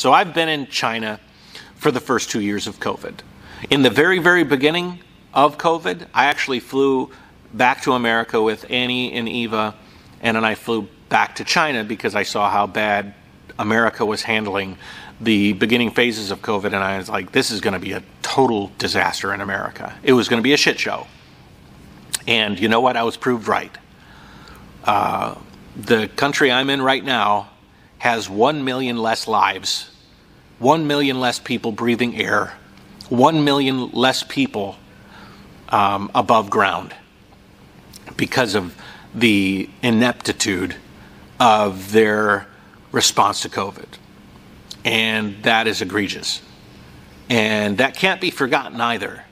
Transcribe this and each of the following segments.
So I've been in China for the first 2 years of COVID. In the very, very beginning of COVID, I actually flew back to America with Annie and Eva, and then I flew back to China because I saw how bad America was handling the beginning phases of COVID, and I was like, this is going to be a total disaster in America. It was going to be a shit show. And you know what? I was proved right. The country I'm in right now has 1 million less lives, 1 million less people breathing air, 1 million less people above ground because of the ineptitude of their response to COVID. And that is egregious. And that can't be forgotten either.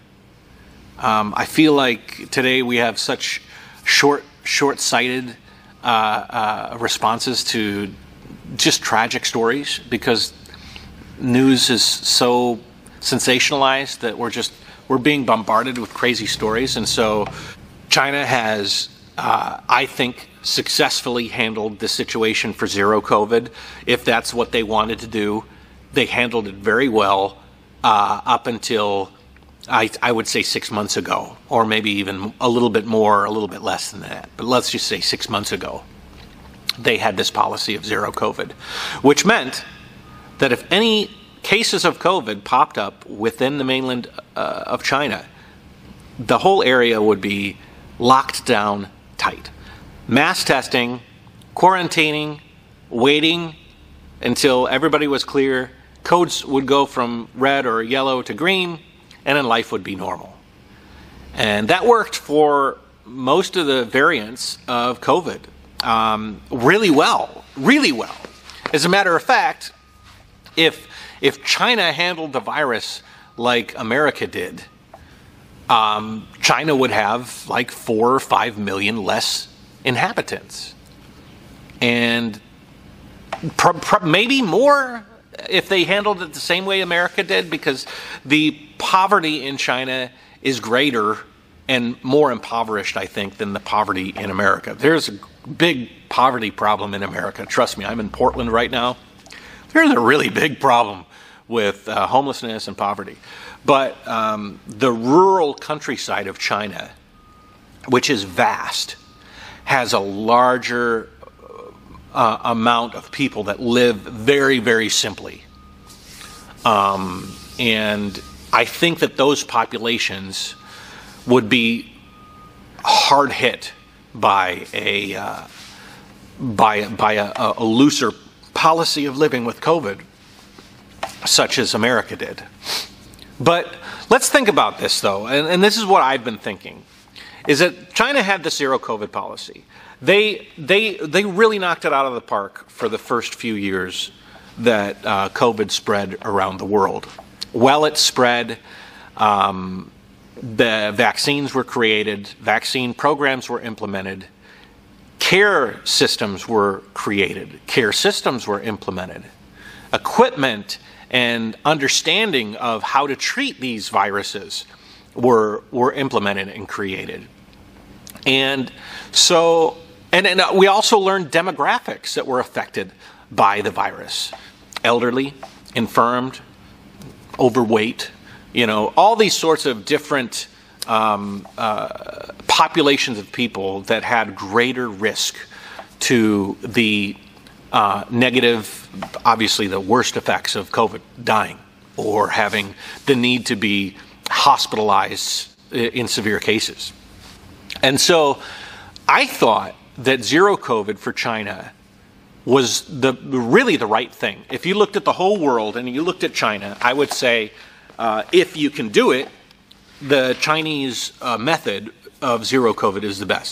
I feel like today we have such short-sighted responses to just tragic stories because news is so sensationalized that we're being bombarded with crazy stories. And so China has, I think, successfully handled the situation for zero COVID. If that's what they wanted to do, they handled it very well up until I would say 6 months ago, or maybe even a little bit more, a little bit less than that. But let's just say 6 months ago, they had this policy of zero COVID, which meant that if any cases of COVID popped up within the mainland of China, the whole area would be locked down tight. Mass testing, quarantining, waiting until everybody was clear, codes would go from red or yellow to green, and then life would be normal. And that worked for most of the variants of COVID really well, really well. As a matter of fact, if China handled the virus like America did, China would have like 4 or 5 million less inhabitants. And maybe more if they handled it the same way America did, because the poverty in China is greater and more impoverished, I think, than the poverty in America. There's a big poverty problem in America. Trust me, I'm in Portland right now. There's a really big problem with homelessness and poverty. But the rural countryside of China, which is vast, has a larger amount of people that live very, very simply. And I think that those populations would be hard hit by a looser policy of living with COVID, such as America did. But let's think about this, though, and this is what I've been thinking, is that China had the zero COVID policy. They really knocked it out of the park for the first few years that COVID spread around the world. Well, it spread, the vaccines were created, vaccine programs were implemented, care systems were created, care systems were implemented, equipment and understanding of how to treat these viruses were implemented and created. And so, and we also learned demographics that were affected by the virus. Elderly, infirmed, overweight, all these sorts of different populations of people that had greater risk to the negative, obviously the worst effects of COVID, dying or having the need to be hospitalized in severe cases. And so I thought that zero COVID for China was really the right thing. If you looked at the whole world and you looked at China, I would say if you can do it, the Chinese method of zero COVID is the best.